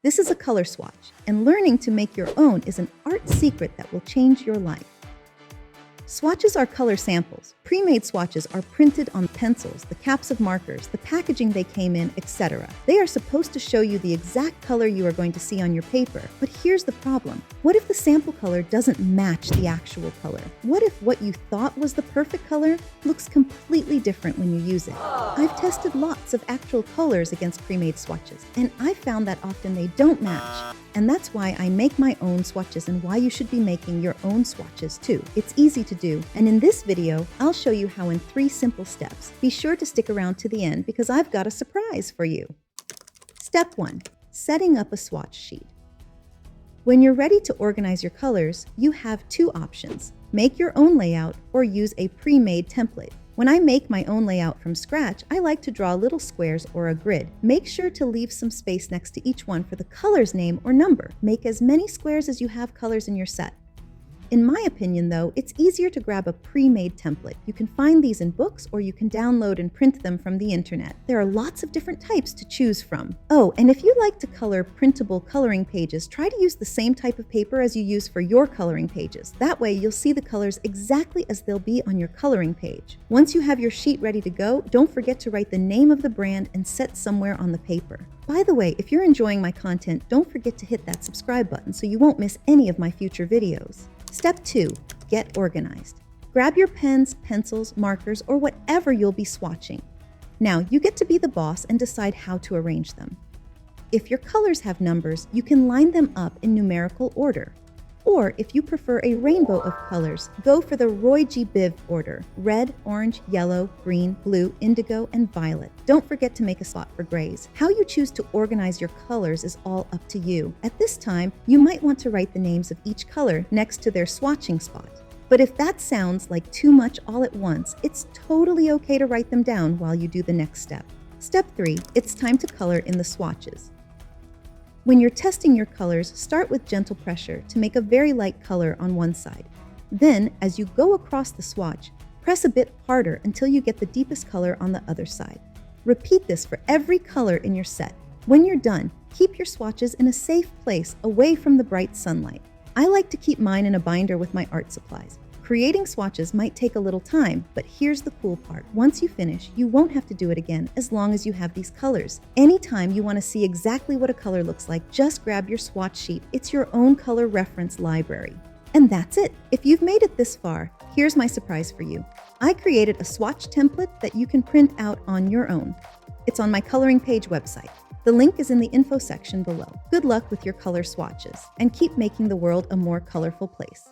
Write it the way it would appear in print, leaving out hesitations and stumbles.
This is a color swatch, and learning to make your own is an art secret that will change your life. Swatches are color samples. Pre-made swatches are printed on pencils, the caps of markers, the packaging they came in, etc. They are supposed to show you the exact color you are going to see on your paper. But here's the problem. What if the sample color doesn't match the actual color? What if what you thought was the perfect color looks completely different when you use it? I've tested lots of actual colors against pre-made swatches, and I've found that often they don't match. And that's why I make my own swatches and why you should be making your own swatches too. It's easy to do, and in this video, I'll show you how in 3 simple steps. Be sure to stick around to the end because I've got a surprise for you. Step 1. Setting up a swatch sheet. When you're ready to organize your colors, you have 2 options. Make your own layout or use a pre-made template. When I make my own layout from scratch, I like to draw little squares or a grid. Make sure to leave some space next to each one for the color's name or number. Make as many squares as you have colors in your set. In my opinion, though, it's easier to grab a pre-made template. You can find these in books or you can download and print them from the internet. There are lots of different types to choose from. Oh, and if you like to color printable coloring pages, try to use the same type of paper as you use for your coloring pages. That way, you'll see the colors exactly as they'll be on your coloring page. Once you have your sheet ready to go, don't forget to write the name of the brand and set somewhere on the paper. By the way, if you're enjoying my content, don't forget to hit that subscribe button so you won't miss any of my future videos. Step 2. Get organized. Grab your pens, pencils, markers, or whatever you'll be swatching. Now, you get to be the boss and decide how to arrange them. If your colors have numbers, you can line them up in numerical order. Or if you prefer a rainbow of colors, go for the Roy G. Biv order: red, orange, yellow, green, blue, indigo, and violet. Don't forget to make a spot for grays. How you choose to organize your colors is all up to you. At this time, you might want to write the names of each color next to their swatching spot. But if that sounds like too much all at once, it's totally okay to write them down while you do the next step. Step 3. It's time to color in the swatches. When you're testing your colors, start with gentle pressure to make a very light color on one side. Then, as you go across the swatch, press a bit harder until you get the deepest color on the other side. Repeat this for every color in your set. When you're done, keep your swatches in a safe place away from the bright sunlight. I like to keep mine in a binder with my art supplies. Creating swatches might take a little time, but here's the cool part. Once you finish, you won't have to do it again as long as you have these colors. Anytime you want to see exactly what a color looks like, just grab your swatch sheet. It's your own color reference library. And that's it. If you've made it this far, here's my surprise for you. I created a swatch template that you can print out on your own. It's on my coloring page website. The link is in the info section below. Good luck with your color swatches, and keep making the world a more colorful place.